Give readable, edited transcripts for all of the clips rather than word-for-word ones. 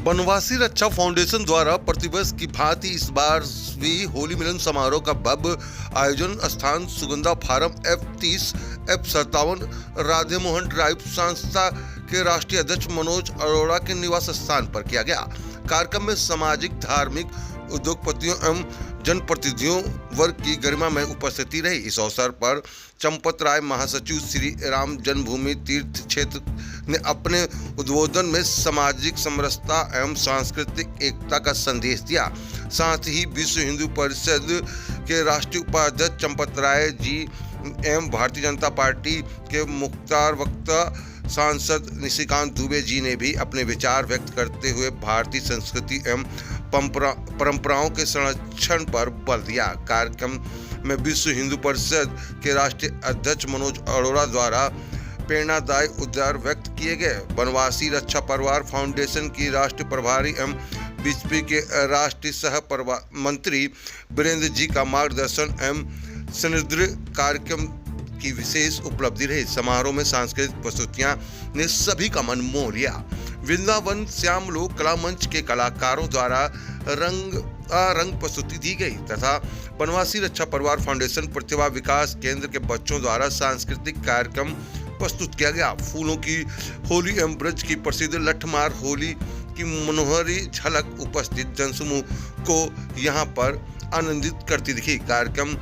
बनवासी रक्षा foundation द्वारा प्रतिवर्ष की भांति इस बार भी होली मिलन समारोह का भव्य आयोजन स्थान Sugandha farm F30 F57 Radhe Mohan drive संस्था के राष्ट्रीय अध्यक्ष मनोज अरोड़ा के निवास स्थान पर किया गया। कार्यक्रम में सामाजिक, धार्मिक, उद्योगपतियों एवं जनप्रतिनिधियों वर्ग की गरिमा में उपस्थिति रही। इस अवसर पर चंपत राय महासचिव श्री राम जन्मभूमि तीर्थ क्षेत्र ने अपने उद्बोधन में सामाजिक समरसता एवं सांस्कृतिक एकता का संदेश दिया। साथ ही विश्व हिंदू परिषद के राष्ट्रीय उपाध्यक्ष चंपत राय जी एवं भारतीय जनता पार्टी के मुख्तार वक्ता सांसद निशिकांत दुबे जी ने भी अपने विचार व्यक्त करते हुए भारतीय संस्कृति एवं परंपराओं के संरक्षण पर बल दिया। कार्यक्रम में विश्व हिंदू परिषद के राष्ट्रीय अध्यक्ष मनोज अरोड़ा द्वारा प्रेरणादायी उद्गार व्यक्त किए गए। बनवासी रक्षा परिवार फाउंडेशन की राष्ट्रीय प्रभारी एवं बीजेपी के राष्ट्रीय सह मंत्री वीरेंद्र जी का मार्गदर्शन एवं सुदृढ़ कार्यक्रम की विशेष उपलब्धि रही। समारोह में सांस्कृतिक प्रस्तुतियां ने सभी का मन मोह लिया। वृंदावन श्याम लोक कला मंच के कलाकारों द्वारा रंग प्रस्तुति दी गई तथा बनवासी रक्षा परिवार फाउंडेशन प्रतिभा विकास केंद्र के बच्चों द्वारा सांस्कृतिक कार्यक्रम प्रस्तुत किया गया। फूलों की होली एवं ब्रज की प्रसिद्ध लठमार होली की मनोहरी झलक उपस्थित जनसमूह को यहां पर आनंदित करती दिखी। कार्यक्रम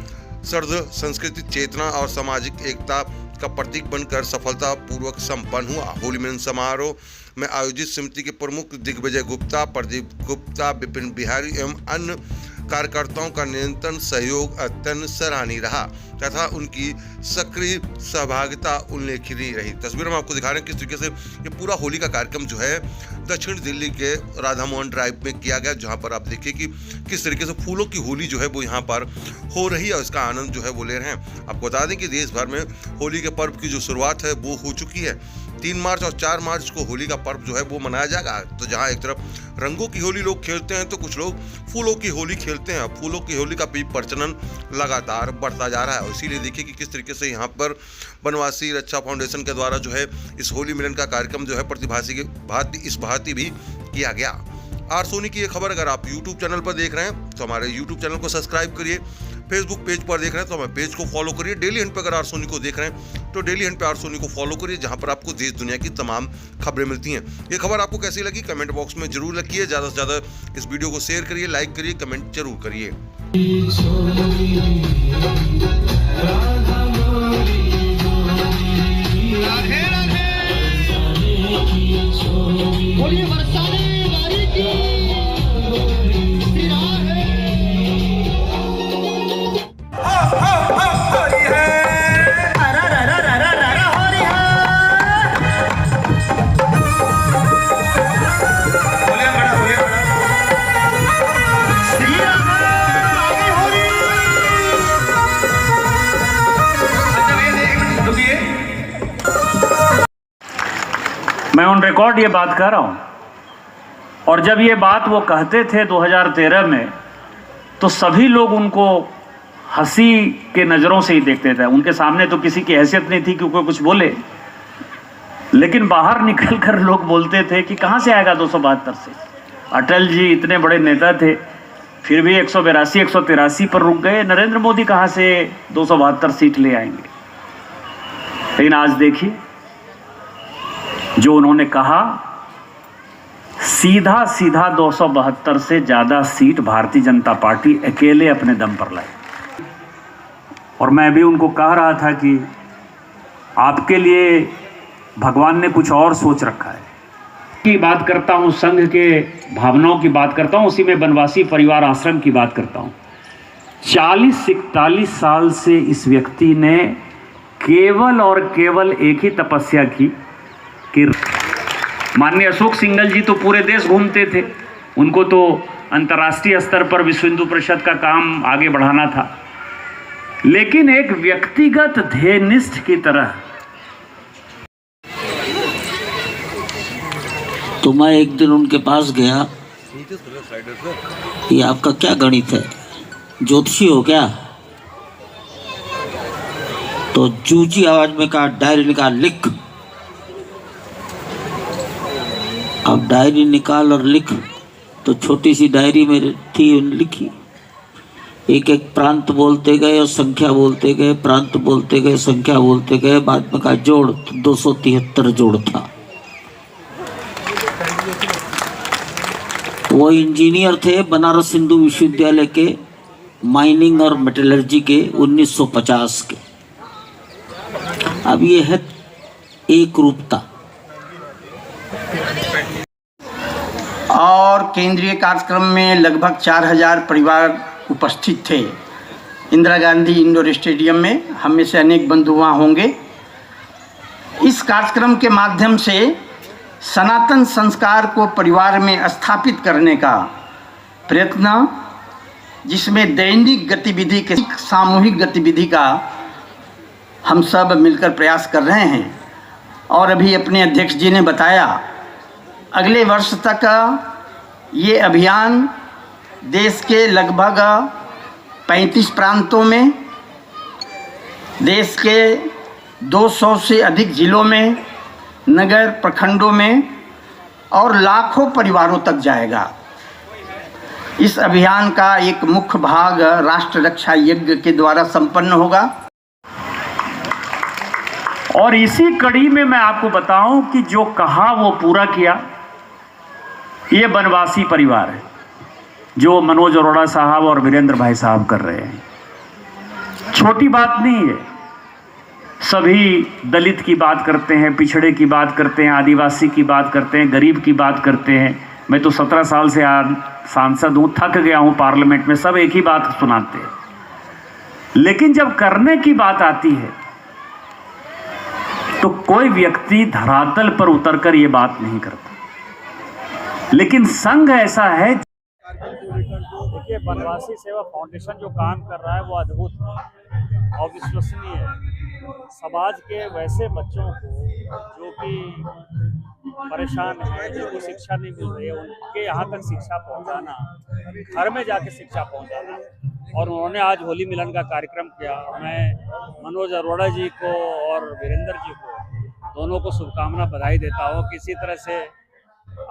सर्द संस्कृति चेतना और सामाजिक एकता का प्रतीक बनकर सफलतापूर्वक संपन्न हुआ। होली मिलन समारोह में आयोजित समिति के प्रमुख दिग्विजय गुप्ता, प्रदीप गुप्ता, विपिन बिहारी एवं अन्य कार्यकर्ताओं का निरंतर सहयोग अत्यंत सराहनीय रहा तथा उनकी सक्रिय सहभागिता उल्लेखनीय रही। तस्वीर में आपको दिखा रहे हैं किस तरीके से ये पूरा होली का कार्यक्रम जो है दक्षिण दिल्ली के राधा मोहन ड्राइव में किया गया, जहां पर आप देखिए कि किस तरीके से फूलों की होली जो है वो यहाँ पर हो रही है और इसका आनंद जो है वो ले रहे हैं। आपको बता दें कि देश भर में होली के पर्व की जो शुरुआत है वो हो चुकी है। 3 मार्च और 4 मार्च को होली का पर्व जो है वो मनाया जाएगा। तो जहां एक तरफ रंगों की होली लोग खेलते हैं तो कुछ लोग फूलों की होली खेलते हैं। फूलों की होली का भी प्रचलन लगातार बढ़ता जा रहा है और इसीलिए देखिए कि किस तरीके से यहाँ पर बनवासी रक्षा फाउंडेशन के द्वारा जो है इस होली मिलन का कार्यक्रम जो है प्रतिभासी की भांति भी किया गया। आर सोनी की ये खबर अगर आप YouTube चैनल पर देख रहे हैं तो हमारे YouTube चैनल को सब्सक्राइब करिए। फेसबुक पेज पर देख रहे हैं तो हमारे पेज को फॉलो करिए। डेली हंट पर अगर आर सोनी को देख रहे हैं तो डेली हंट पे आर सोनी को फॉलो करिए, जहां पर आपको देश दुनिया की तमाम खबरें मिलती हैं। ये खबर आपको कैसी लगी कमेंट बॉक्स में जरूर लिखिए। ज़्यादा से ज़्यादा इस वीडियो को शेयर करिए, लाइक करिए, कमेंट जरूर करिए। मैं ऑन रिकॉर्ड ये बात कह रहा हूँ और जब ये बात वो कहते थे 2013 में तो सभी लोग उनको हंसी के नज़रों से ही देखते थे। उनके सामने तो किसी की हैसियत नहीं थी कि कोई कुछ बोले, लेकिन बाहर निकल कर लोग बोलते थे कि कहाँ से आएगा 272 से। अटल जी इतने बड़े नेता थे फिर भी 182 183 पर रुक गए। नरेंद्र मोदी कहाँ से 272 सीट ले आएंगे। लेकिन आज देखिए जो उन्होंने कहा, सीधा 272 से ज़्यादा सीट भारतीय जनता पार्टी अकेले अपने दम पर लाई। और मैं भी उनको कह रहा था कि आपके लिए भगवान ने कुछ और सोच रखा है। की बात करता हूँ, संघ के भावनाओं की बात करता हूँ, उसी में बनवासी परिवार आश्रम की बात करता हूँ। 40-41 साल से इस व्यक्ति ने केवल और केवल एक ही तपस्या की कि माननीय अशोक सिंघल जी तो पूरे देश घूमते थे, उनको तो अंतर्राष्ट्रीय स्तर पर विश्व हिंदू परिषद का काम आगे बढ़ाना था, लेकिन एक व्यक्तिगत ध्येयनिष्ठ की तरह। तो मैं एक दिन उनके पास गया, ये आपका क्या गणित है, ज्योतिषी हो क्या? तो जूजी आवाज में कहा, डायरी निकाल लिख। अब डायरी निकाल और लिख। तो छोटी सी डायरी में थी, लिखी। एक एक प्रांत बोलते गए और संख्या बोलते गए, प्रांत बोलते गए, संख्या बोलते गए। बाद में कहा जोड़, तो 273 जोड़ था। वो इंजीनियर थे बनारस हिंदू विश्वविद्यालय के, माइनिंग और मेटलर्जी के, 1950 के। अब ये है एक रूपता। और केंद्रीय कार्यक्रम में लगभग 4000 परिवार उपस्थित थे इंदिरा गांधी इंडोर स्टेडियम में। हम में से अनेक बंधु वहाँ होंगे। इस कार्यक्रम के माध्यम से सनातन संस्कार को परिवार में स्थापित करने का प्रयत्न, जिसमें दैनिक गतिविधि के सामूहिक गतिविधि का हम सब मिलकर प्रयास कर रहे हैं। और अभी अपने अध्यक्ष जी ने बताया, अगले वर्ष तक ये अभियान देश के लगभग 35 प्रांतों में, देश के 200 से अधिक जिलों में, नगर प्रखंडों में और लाखों परिवारों तक जाएगा। इस अभियान का एक मुख्य भाग राष्ट्र रक्षा यज्ञ के द्वारा संपन्न होगा। और इसी कड़ी में मैं आपको बताऊं कि जो कहा वो पूरा किया। ये बनवासी परिवार है जो मनोज अरोड़ा साहब और वीरेंद्र भाई साहब कर रहे हैं। छोटी बात नहीं है। सभी दलित की बात करते हैं, पिछड़े की बात करते हैं, आदिवासी की बात करते हैं, गरीब की बात करते हैं। मैं तो 17 साल से सांसद हूँ, थक गया हूँ पार्लियामेंट में, सब एक ही बात सुनाते हैं। लेकिन जब करने की बात आती है तो कोई व्यक्ति धरातल पर उतरकर ये बात नहीं करता। लेकिन संघ ऐसा है। देखिए, बनवासी सेवा फाउंडेशन जो काम कर रहा है वो अद्भुत है और विश्वसनीय है। समाज के वैसे बच्चों को जो कि परेशान हैं, जिनको शिक्षा नहीं मिल रही है, उनके यहाँ तक शिक्षा पहुँचाना, घर में जाके शिक्षा पहुँचाना। और उन्होंने आज होली मिलन का कार्यक्रम किया। मैं मनोज अरोड़ा जी को और वीरेंद्र जी को दोनों को शुभकामना बधाई देता हूँ। किसी तरह से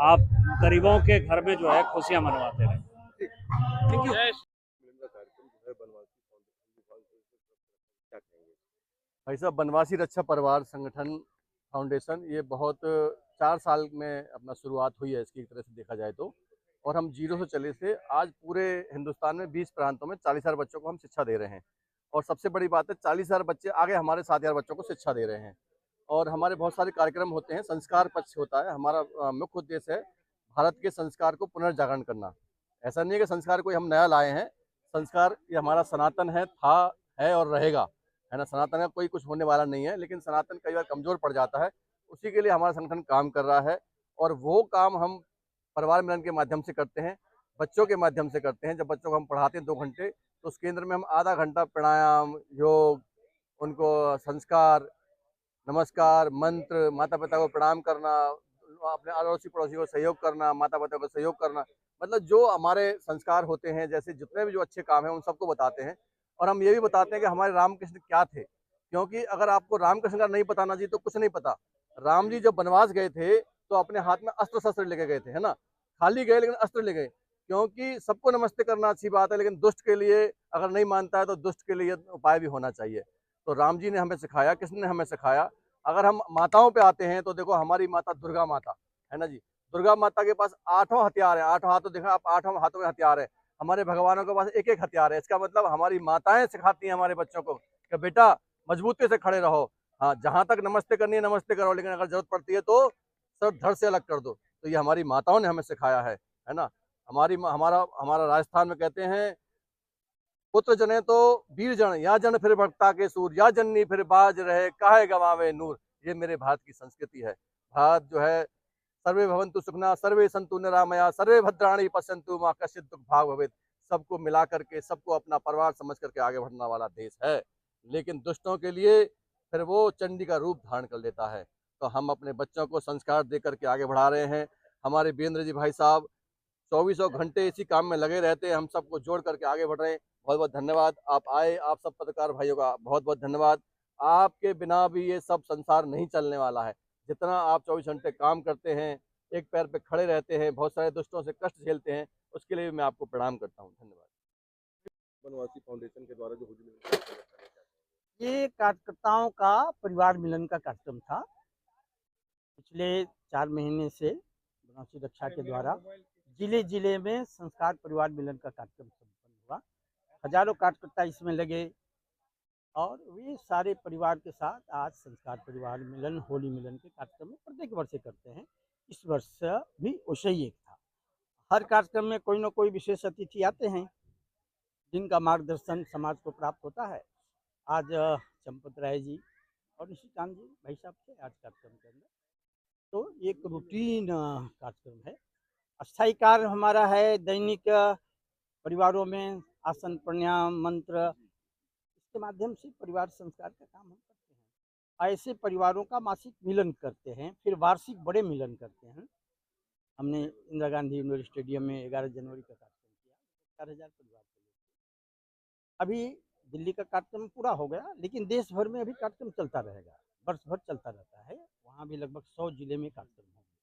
आप गरीबों के घर में जो है खुशियाँ मनवाते रहें। Thank you. भाई साहब, बनवासी रक्षा परिवार संगठन फाउंडेशन ये बहुत 4 साल में अपना शुरुआत हुई है इसकी, एक तरह से देखा जाए तो। और हम जीरो से चले से आज पूरे हिंदुस्तान में 20 प्रांतों में 40,000 बच्चों को हम शिक्षा दे रहे हैं। और सबसे बड़ी बात है, 40,000 बच्चे आगे हमारे 7,000 बच्चों को शिक्षा दे रहे हैं। और हमारे बहुत सारे कार्यक्रम होते हैं, संस्कार पक्ष होता है। हमारा मुख्य उद्देश्य है भारत के संस्कार को पुनर्जागरण करना। ऐसा नहीं है कि संस्कार कोई हम नया लाए हैं। संस्कार ये हमारा सनातन है, था, है और रहेगा, है ना। सनातन का कोई कुछ होने वाला नहीं है, लेकिन सनातन कई बार कमज़ोर पड़ जाता है। उसी के लिए हमारा संगठन काम कर रहा है। और वो काम हम परिवार मिलन के माध्यम से करते हैं, बच्चों के माध्यम से करते हैं। जब बच्चों को हम पढ़ाते हैं 2 घंटे, तो उस केंद्र में हम आधा घंटा प्राणायाम, योग, उनको संस्कार, नमस्कार, मंत्र, माता पिता को प्रणाम करना, अपने अड़ोसी पड़ोसी को सहयोग करना, माता पिता को सहयोग करना, मतलब जो हमारे संस्कार होते हैं, जैसे जितने भी जो अच्छे काम हैं उन सबको बताते हैं। और हम ये भी बताते हैं कि हमारे रामकृष्ण क्या थे, क्योंकि अगर आपको रामकृष्ण का नहीं पता ना जी तो कुछ नहीं पता। राम जी जब वनवास गए थे तो अपने हाथ में अस्त्र शस्त्र लेके गए थे, है ना। खाली गए लेकिन अस्त्र ले गए, क्योंकि सबको नमस्ते करना अच्छी बात है, लेकिन दुष्ट के लिए अगर नहीं मानता है तो दुष्ट के लिए उपाय भी होना चाहिए। तो राम जी ने हमें सिखाया, कृष्ण ने हमें सिखाया। अगर हम माताओं पे आते हैं तो देखो, हमारी माता दुर्गा माता है ना जी। दुर्गा माता के पास 8 हथियार है, 8 हाथों, देखा आप, 8 हाथों में हथियार है। हमारे भगवानों के पास एक हथियार है। इसका मतलब हमारी माताएं सिखाती हैं हमारे बच्चों को कि बेटा मजबूती से खड़े रहो। हाँ, जहाँ तक नमस्ते करनी है नमस्ते करो, लेकिन अगर जरूरत पड़ती है तो सर धड़ से अलग कर दो। तो ये हमारी माताओं ने हमें सिखाया है ना। हमारा राजस्थान में कहते हैं, पुत्र जने तो वीर जन, या जन फिर भक्ता के सूर, या जननी फिर बाज रहे, काहे गवावे नूर। ये मेरे भारत की संस्कृति है। भारत जो है, सर्वे भवन्तु सुखना, सर्वे सन्तु निरामया, सर्वे भद्राणि पश्यन्तु मा कश्चित् दुःख भाग् भवेत्। सबको मिला करके, सबको अपना परिवार समझ करके आगे बढ़ने वाला देश है। लेकिन दुष्टों के लिए फिर वो चंडी का रूप धारण कर लेता है। तो हम अपने बच्चों को संस्कार दे करके आगे बढ़ा रहे हैं। हमारे वीरेंद्र जी भाई साहब 24 घंटे इसी काम में लगे रहते हैं, हम सबको जोड़ करके आगे बढ़ रहे हैं। बहुत बहुत धन्यवाद, आप आए, आप सब पत्रकार भाइयों का बहुत बहुत धन्यवाद। आपके बिना भी ये सब संसार नहीं चलने वाला है। जितना आप 24 घंटे काम करते हैं, एक पैर पे खड़े रहते हैं, बहुत सारे दुष्टों से कष्ट झेलते हैं, उसके लिए मैं आपको प्रणाम करता हूँ। धन्यवाद। बनवासी फाउंडेशन के द्वारा जो होली मिलन ये कार्यकर्ताओं का परिवार मिलन का कार्यक्रम था। पिछले 4 महीने से बनवासी रक्षा के द्वारा जिले जिले में संस्कार परिवार मिलन का कार्यक्रम संपन्न हुआ। हजारों कार्यकर्ता इसमें लगे और वे सारे परिवार के साथ आज संस्कार परिवार मिलन होली मिलन के कार्यक्रम में प्रत्येक वर्ष करते हैं। इस वर्ष भी वैसे ही एक था। हर कार्यक्रम में कोई ना कोई विशेष अतिथि आते हैं जिनका मार्गदर्शन समाज को प्राप्त होता है। आज चंपत राय जी और निशिकांत जी भाई साहब थे आज कार्यक्रम के अंदर। तो एक रूटीन कार्यक्रम है। अस्थायी कार्य हमारा है दैनिक परिवारों में आसन प्राणायाम मंत्र इसके माध्यम से परिवार संस्कार का काम हम करते हैं। ऐसे परिवारों का मासिक मिलन करते हैं, फिर वार्षिक बड़े मिलन करते हैं। हमने इंदिरा गांधी इंडोर स्टेडियम में 11 जनवरी का कार्यक्रम किया, 4,000 परिवार के लोग थे। अभी दिल्ली का कार्यक्रम पूरा हो गया, लेकिन देश भर में अभी कार्यक्रम चलता रहेगा, वर्ष भर चलता रहता है। वहाँ भी लगभग 100 जिले में कार्यक्रम होंगे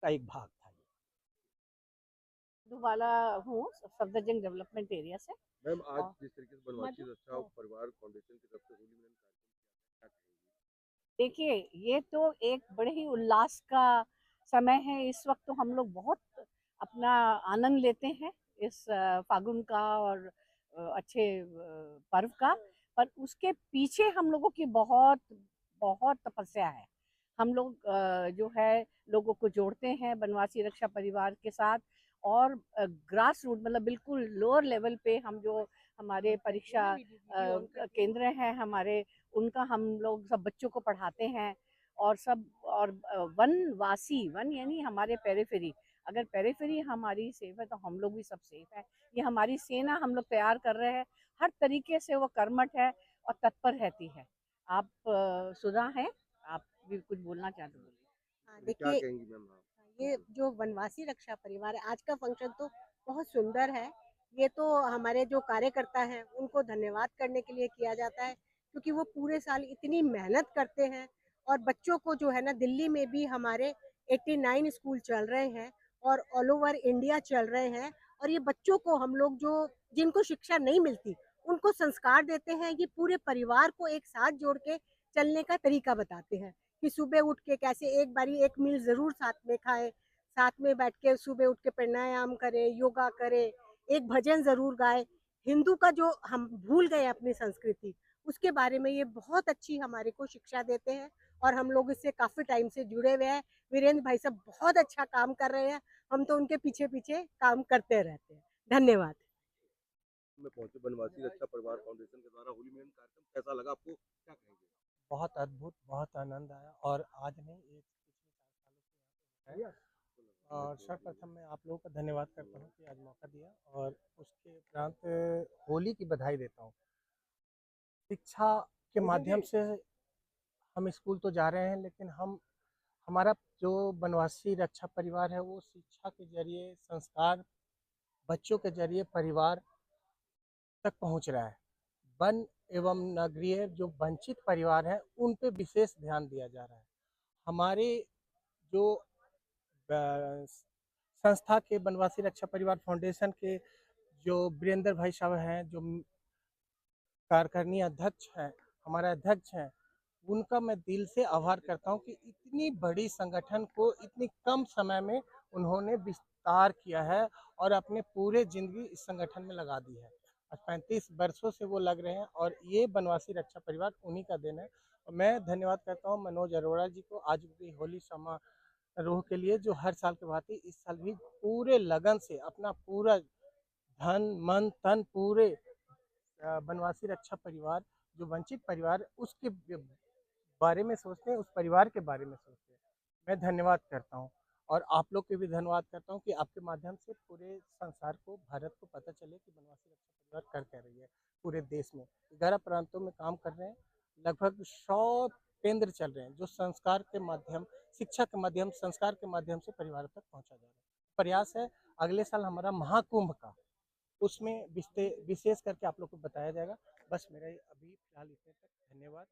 का एक भाग था। वाला हूँ सफदरजंग डेवलपमेंट एरिया से। मैम, आज और जिस तरीके से बनवासी रक्षा परिवार फाउंडेशन की तरफ से होली मिलन कार्यक्रम देखिए, ये तो एक बड़े ही उल्लास का समय है। इस वक्त तो हम लोग बहुत अपना आनंद लेते हैं इस फागुन का और अच्छे पर्व का। पर उसके पीछे हम लोगों की बहुत बहुत तपस्या है। हम लोग जो है लोगों को जोड़ते हैं बनवासी रक्षा परिवार के साथ और ग्रास रूट मतलब बिल्कुल लोअर लेवल पे हम जो हमारे परीक्षा केंद्र हैं हमारे, उनका हम लोग सब बच्चों को पढ़ाते हैं और सब और वनवासी वन यानी हमारे पेरिफेरी, अगर पेरिफेरी हमारी सेफ है तो हम लोग भी सब सेफ है। ये हमारी सेना हम लोग तैयार कर रहे हैं, हर तरीके से वो कर्मठ है और तत्पर रहती है। आप सुधा हैं, आप भी कुछ बोलना चाहते हो? क्या कहेंगी मैम? ये जो वनवासी रक्षा परिवार है आज का फंक्शन तो बहुत सुंदर है। ये तो हमारे जो कार्यकर्ता हैं उनको धन्यवाद करने के लिए किया जाता है, क्योंकि वो पूरे साल इतनी मेहनत करते हैं और बच्चों को जो है ना, दिल्ली में भी हमारे 89 स्कूल चल रहे हैं और ऑल ओवर इंडिया चल रहे हैं। और ये बच्चों को हम लोग जो जिनको शिक्षा नहीं मिलती उनको संस्कार देते हैं। ये पूरे परिवार को एक साथ जोड़ के चलने का तरीका बताते हैं कि सुबह उठ के कैसे एक बारी एक मील ज़रूर साथ में खाएं, साथ में बैठ के सुबह उठ के प्राणायाम करें, योगा करें, एक भजन ज़रूर गाएं। हिंदू का जो हम भूल गए अपनी संस्कृति, उसके बारे में ये बहुत अच्छी हमारे को शिक्षा देते हैं और हम लोग इससे काफ़ी टाइम से जुड़े हुए हैं। वीरेंद्र भाई साहब बहुत अच्छा काम कर रहे हैं, हम तो उनके पीछे पीछे काम करते रहते हैं। धन्यवाद। में पहुंचे बनवासी रक्षा परिवार फाउंडेशन के द्वारा होली मिलन कार्यक्रम कैसा लगा आपको, क्या कहेंगे? बहुत अद्भुत, बहुत आनंद आया और आज नहीं एक पिछले 4 सालों से यहाँ पे है। और सर्वप्रथम मैं आप लोगों का धन्यवाद करता हूँ कि आज मौका दिया और उसके उपरांत होली की बधाई देता हूँ। शिक्षा के माध्यम से हम स्कूल तो जा रहे हैं, लेकिन हमारा जो बनवासी रक्षा परिवार है वो शिक्षा के जरिए संस्कार बच्चों के जरिए परिवार तक पहुँच रहा है। वन एवं नगरीय जो वंचित परिवार हैं उन पे विशेष ध्यान दिया जा रहा है। हमारे जो संस्था के बनवासी रक्षा परिवार फाउंडेशन के जो वीरेंद्र भाई साहब हैं, जो कार्यकारिणी अध्यक्ष हैं, हमारे अध्यक्ष हैं, उनका मैं दिल से आभार करता हूं कि इतनी बड़ी संगठन को इतनी कम समय में उन्होंने विस्तार किया है और अपने पूरे जिंदगी इस संगठन में लगा दी है। 35 वर्षों से वो लग रहे हैं और ये बनवासी रक्षा परिवार उन्हीं का देन है। और मैं धन्यवाद करता हूँ मनोज अरोड़ा जी को आज भी होली समारोह के लिए, जो हर साल के भांति इस साल भी पूरे लगन से अपना पूरा धन मन तन पूरे बनवासी रक्षा परिवार जो वंचित परिवार उसके बारे में सोचते हैं, उस परिवार के बारे में सोचते हैं। मैं धन्यवाद करता हूँ और आप लोग के भी धन्यवाद करता हूँ कि आपके माध्यम से पूरे संसार को, भारत को पता चले कि बनवासी रक्षा परिवार कर क्या रही है। पूरे देश में 11 प्रांतों में काम कर रहे हैं, लगभग 100 केंद्र चल रहे हैं जो संस्कार के माध्यम, शिक्षा के माध्यम, संस्कार के माध्यम से परिवार तक पहुँचा जा रहा है। प्रयास है अगले साल हमारा महाकुंभ का, उसमें विशेष करके आप लोग को बताया जाएगा। बस मेरा अभी फिलहाल इतने तक, धन्यवाद।